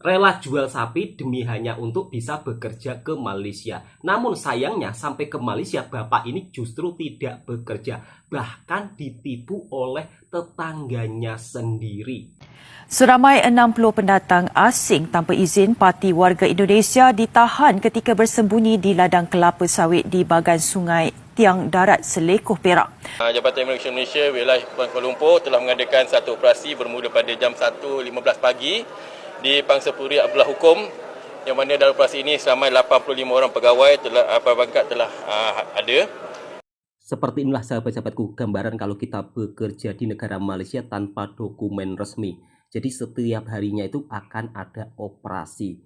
rela jual sapi demi hanya untuk bisa bekerja ke Malaysia. Namun sayangnya sampai ke Malaysia bapak ini justru tidak bekerja, bahkan ditipu oleh tetangganya sendiri. Seramai 60 pendatang asing tanpa izin parti warga Indonesia ditahan ketika bersembunyi di ladang kelapa sawit di bagan sungai Tiang Darat, Selekoh, Perak. Jabatan Imigresen Malaysia wilayah Kuala Lumpur telah mengadakan satu operasi bermula pada jam 1.15 pagi di Pangsapuri Abdullah Hukum, yang mana dalam operasi ini seramai 85 orang pegawai pangkat telah ada. Seperti inilah sahabat-sahabatku gambaran kalau kita bekerja di negara Malaysia tanpa dokumen resmi. Jadi setiap harinya itu akan ada operasi.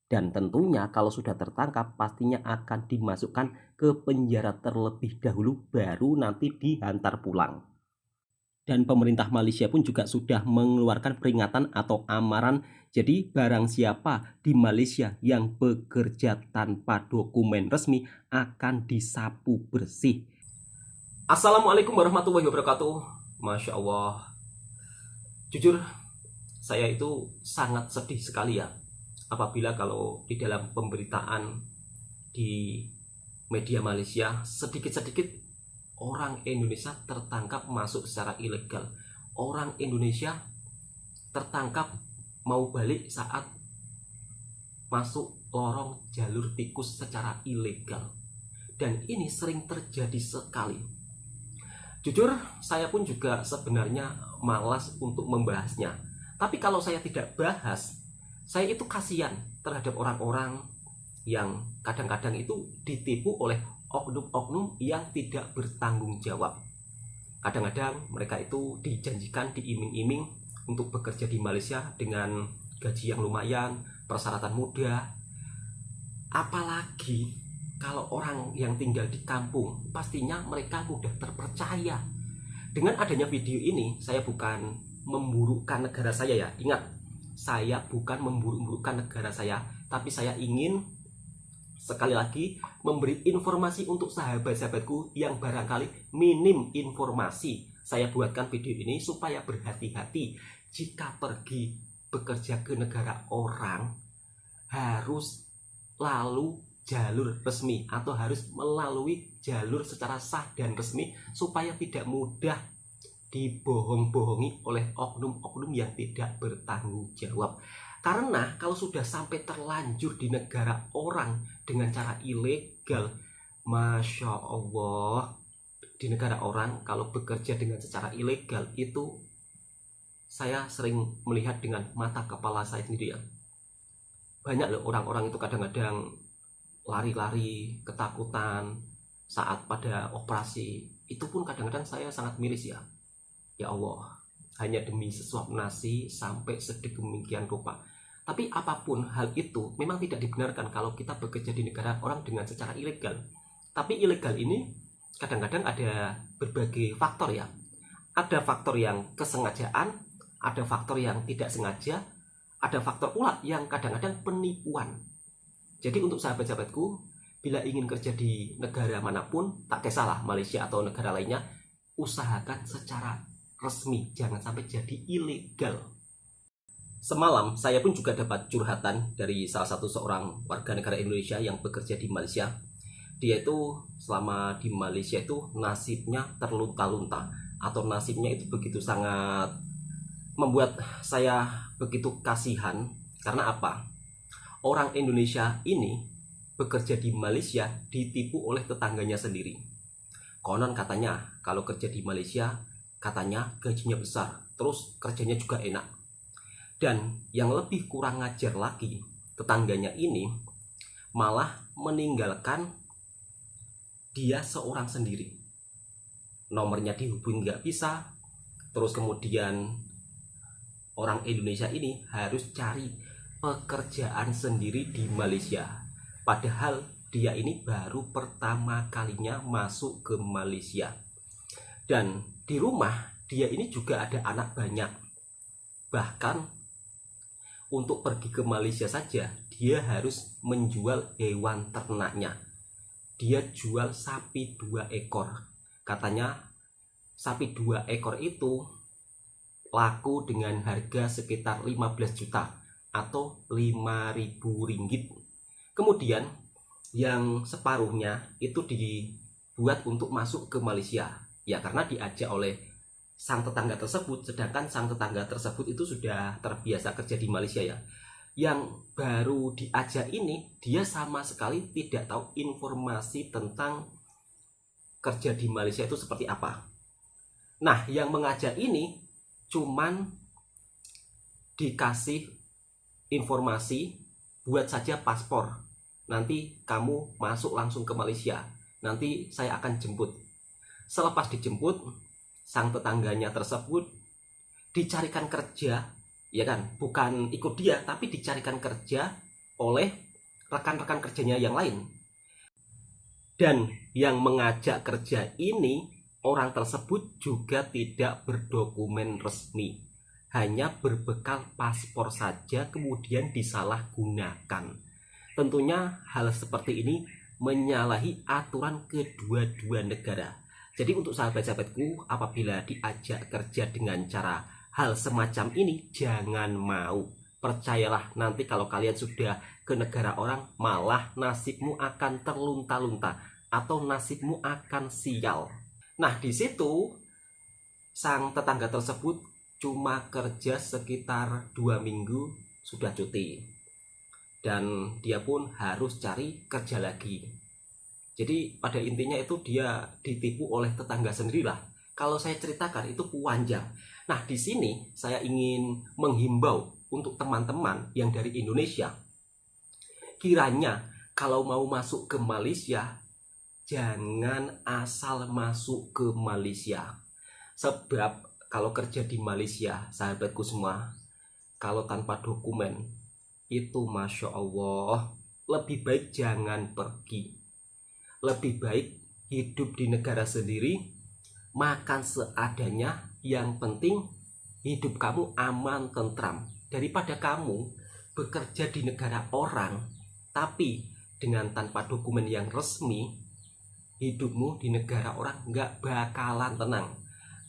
Dan tentunya kalau sudah tertangkap pastinya akan dimasukkan ke penjara terlebih dahulu baru nanti dihantar pulang. Dan pemerintah Malaysia pun juga sudah mengeluarkan peringatan atau amaran. Jadi barang siapa di Malaysia yang bekerja tanpa dokumen resmi akan disapu bersih. Assalamualaikum warahmatullahi wabarakatuh. Masya Allah. Jujur saya itu sangat sedih sekali ya apabila kalau di dalam pemberitaan di media Malaysia sedikit-sedikit orang Indonesia tertangkap masuk secara ilegal. Orang Indonesia tertangkap mau balik saat masuk lorong jalur tikus secara ilegal. Dan ini sering terjadi sekali. Jujur, saya pun juga sebenarnya malas untuk membahasnya. Tapi kalau saya tidak bahas, saya itu kasihan terhadap orang-orang yang kadang-kadang itu ditipu oleh oknum-oknum yang tidak bertanggung jawab. Kadang-kadang mereka itu dijanjikan, diiming-iming untuk bekerja di Malaysia dengan gaji yang lumayan, persyaratan mudah. Apalagi kalau orang yang tinggal di kampung, pastinya mereka mudah terpercaya. Dengan adanya video ini, saya bukan memburukkan negara saya ya. Ingat, saya bukan memburuk-burukkan negara saya, tapi saya ingin sekali lagi memberi informasi untuk sahabat-sahabatku yang barangkali minim informasi. Saya buatkan video ini supaya berhati-hati jika pergi bekerja ke negara orang harus lalu jalur resmi atau harus melalui jalur secara sah dan resmi supaya tidak mudah dibohong-bohongi oleh oknum-oknum yang tidak bertanggung jawab. Karena kalau sudah sampai terlanjur di negara orang dengan cara ilegal, Masya Allah, di negara orang kalau bekerja dengan secara ilegal itu saya sering melihat dengan mata kepala saya sendiri ya. Banyak loh orang-orang itu kadang-kadang lari-lari, ketakutan saat pada operasi. Itu pun kadang-kadang saya sangat miris ya. Ya Allah, hanya demi sesuap nasi sampai sedemikian rupa. Tapi apapun hal itu memang tidak dibenarkan kalau kita bekerja di negara orang dengan secara ilegal. Tapi ilegal ini kadang-kadang ada berbagai faktor ya. Ada faktor yang kesengajaan, ada faktor yang tidak sengaja, ada faktor pula yang kadang-kadang penipuan. Jadi untuk sahabat-sahabatku, bila ingin kerja di negara manapun, tak kisahlah Malaysia atau negara lainnya, usahakan secara resmi, jangan sampai jadi ilegal. Semalam saya pun juga dapat curhatan dari salah satu seorang warga negara Indonesia yang bekerja di Malaysia. Dia itu selama di Malaysia itu nasibnya terlunta-lunta, atau nasibnya itu begitu sangat membuat saya begitu kasihan. Karena apa? Orang Indonesia ini bekerja di Malaysia ditipu oleh tetangganya sendiri. Konon katanya kalau kerja di Malaysia katanya gajinya besar, terus kerjanya juga enak. Dan yang lebih kurang ngajar lagi, tetangganya ini malah meninggalkan dia seorang sendiri. Nomornya dihubungi nggak bisa, terus kemudian orang Indonesia ini harus cari pekerjaan sendiri di Malaysia. Padahal dia ini baru pertama kalinya masuk ke Malaysia. Dan di rumah dia ini juga ada anak banyak. Bahkan untuk pergi ke Malaysia saja dia harus menjual hewan ternaknya. Dia jual sapi 2 ekor. Katanya sapi 2 ekor itu laku dengan harga sekitar 15 juta. atau 5.000 ringgit. Kemudian yang separuhnya itu dibuat untuk masuk ke Malaysia. Ya karena diajak oleh sang tetangga tersebut, sedangkan sang tetangga tersebut itu sudah terbiasa kerja di Malaysia ya. Yang baru diajak ini, dia sama sekali tidak tahu informasi tentang kerja di Malaysia itu seperti apa. Nah, yang mengajak ini cuman dikasih informasi, buat saja paspor. Nanti kamu masuk langsung ke Malaysia. Nanti saya akan jemput. Selepas dijemput, sang tetangganya tersebut dicarikan kerja, ya kan? Bukan ikut dia, tapi dicarikan kerja oleh rekan-rekan kerjanya yang lain. Dan yang mengajak kerja ini, orang tersebut juga tidak berdokumen resmi. Hanya berbekal paspor saja kemudian disalahgunakan. Tentunya hal seperti ini menyalahi aturan kedua-dua negara. Jadi untuk sahabat-sahabatku, apabila diajak kerja dengan cara hal semacam ini, jangan mau. Percayalah, nanti kalau kalian sudah ke negara orang, malah nasibmu akan terlunta-lunta atau nasibmu akan sial. Nah, di situ sang tetangga tersebut cuma kerja sekitar 2 minggu sudah cuti. Dan dia pun harus cari kerja lagi. Jadi pada intinya itu dia ditipu oleh tetangga sendirilah. Kalau saya ceritakan itu panjang. Nah, di sini saya ingin menghimbau untuk teman-teman yang dari Indonesia. Kiranya kalau mau masuk ke Malaysia, jangan asal masuk ke Malaysia. Sebab kalau kerja di Malaysia, sahabatku semua, kalau tanpa dokumen, itu Masya Allah, lebih baik jangan pergi. Lebih baik hidup di negara sendiri, makan seadanya, yang penting hidup kamu aman, tentram. Daripada kamu bekerja di negara orang, tapi dengan tanpa dokumen yang resmi, hidupmu di negara orang nggak bakalan tenang.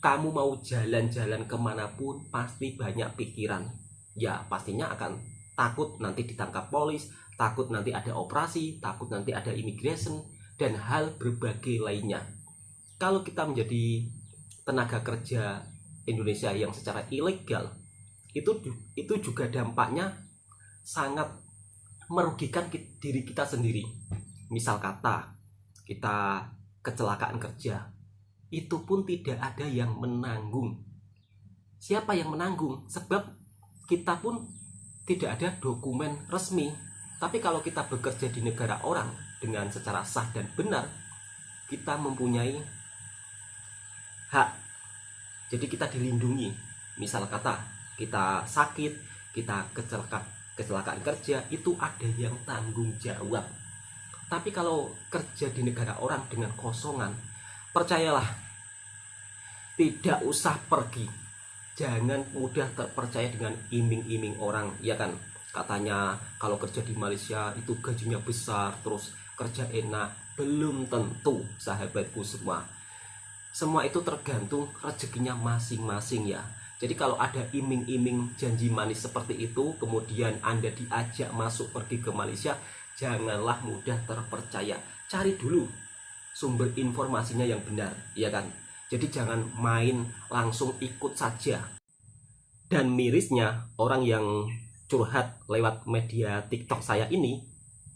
Kamu mau jalan-jalan kemanapun, pasti banyak pikiran. Ya pastinya akan takut nanti ditangkap polis, takut nanti ada operasi, takut nanti ada immigration, dan hal berbagai lainnya. Kalau kita menjadi tenaga kerja Indonesia yang secara ilegal, itu juga dampaknya sangat merugikan diri kita sendiri. Misal kata kita kecelakaan kerja, itu pun tidak ada yang menanggung. Siapa yang menanggung? Sebab kita pun tidak ada dokumen resmi. Tapi kalau kita bekerja di negara orang dengan secara sah dan benar, kita mempunyai hak. Jadi kita dilindungi. Misal kata kita sakit, kita kecelakaan kerja, itu ada yang tanggung jawab. Tapi kalau kerja di negara orang dengan kosongan, percayalah, tidak usah pergi. Jangan mudah terpercaya dengan iming-iming orang, ya kan? Katanya kalau kerja di Malaysia itu gajinya besar, terus kerja enak. Belum tentu, sahabatku semua. Semua itu tergantung rezekinya masing-masing ya. Jadi kalau ada iming-iming janji manis seperti itu, kemudian Anda diajak masuk pergi ke Malaysia, janganlah mudah terpercaya. Cari dulu sumber informasinya yang benar, ya kan? Jadi jangan main langsung ikut saja. Dan mirisnya, orang yang curhat lewat media TikTok saya ini,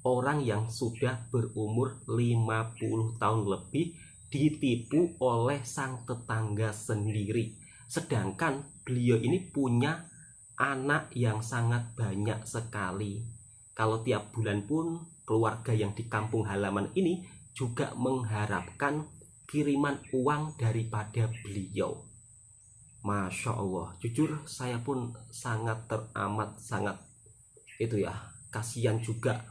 orang yang sudah berumur 50 tahun lebih ditipu oleh sang tetangga sendiri. Sedangkan beliau ini punya anak yang sangat banyak sekali. Kalau tiap bulan pun keluarga yang di kampung halaman ini juga mengharapkan kiriman uang daripada beliau. Masya Allah, jujur saya pun sangat teramat sangat itu ya, kasihan juga.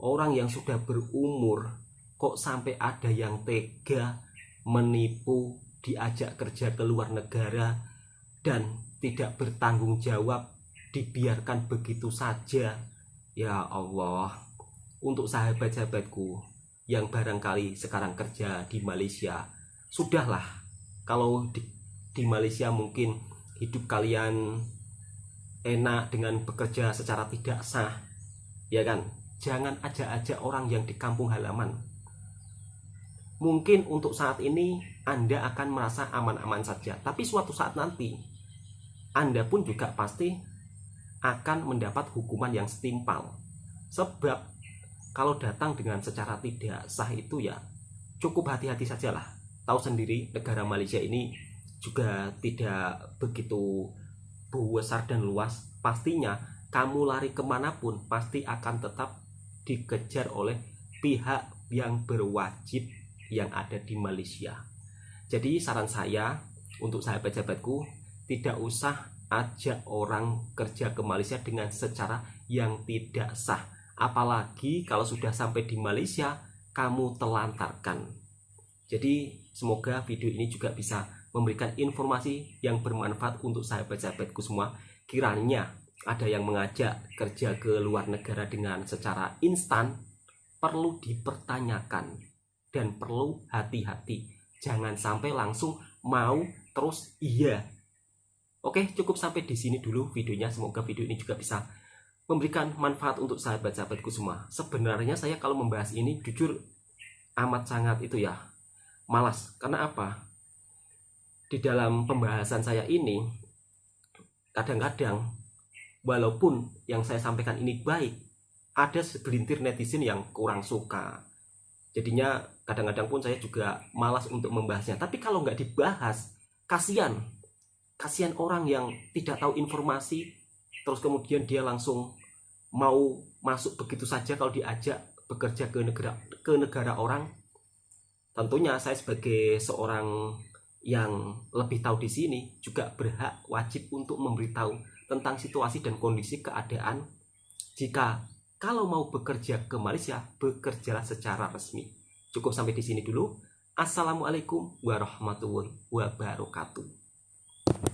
Orang yang sudah berumur kok sampai ada yang tega menipu, diajak kerja ke luar negara dan tidak bertanggung jawab, dibiarkan begitu saja. Ya Allah, untuk sahabat-sahabatku yang barangkali sekarang kerja di Malaysia, sudahlah. Kalau di Malaysia mungkin hidup kalian enak dengan bekerja secara tidak sah, ya kan? Jangan ajak-ajak orang yang di kampung halaman. Mungkin untuk saat ini Anda akan merasa aman-aman saja, tapi suatu saat nanti Anda pun juga pasti akan mendapat hukuman yang setimpal. Sebab kalau datang dengan secara tidak sah itu ya cukup hati-hati sajalah. Tahu sendiri negara Malaysia ini juga tidak begitu besar dan luas. Pastinya kamu lari kemanapun pasti akan tetap dikejar oleh pihak yang berwajib yang ada di Malaysia. Jadi saran saya untuk sahabat-sahabatku, tidak usah ajak orang kerja ke Malaysia dengan secara yang tidak sah. Apalagi kalau sudah sampai di Malaysia, kamu telantarkan. Jadi semoga video ini juga bisa memberikan informasi yang bermanfaat untuk sahabat-sahabatku semua. Kiranya ada yang mengajak kerja ke luar negara dengan secara instan, perlu dipertanyakan dan perlu hati-hati. Jangan sampai langsung mau terus iya. Oke, cukup sampai di sini dulu videonya. Semoga video ini juga bisa memberikan manfaat untuk sahabat-sahabatku semua. Sebenarnya saya kalau membahas ini jujur amat sangat itu ya malas. Karena apa? Di dalam pembahasan saya ini kadang-kadang walaupun yang saya sampaikan ini baik, ada segelintir netizen yang kurang suka. Jadinya kadang-kadang pun saya juga malas untuk membahasnya. Tapi kalau nggak dibahas, kasihan orang yang tidak tahu informasi, terus kemudian dia langsung mau masuk begitu saja kalau diajak bekerja ke negara orang. Tentunya saya sebagai seorang yang lebih tahu di sini juga berhak wajib untuk memberitahu tentang situasi dan kondisi keadaan. Jika kalau mau bekerja ke Malaysia, bekerjalah secara resmi. Cukup sampai di sini dulu. Assalamualaikum warahmatullahi wabarakatuh.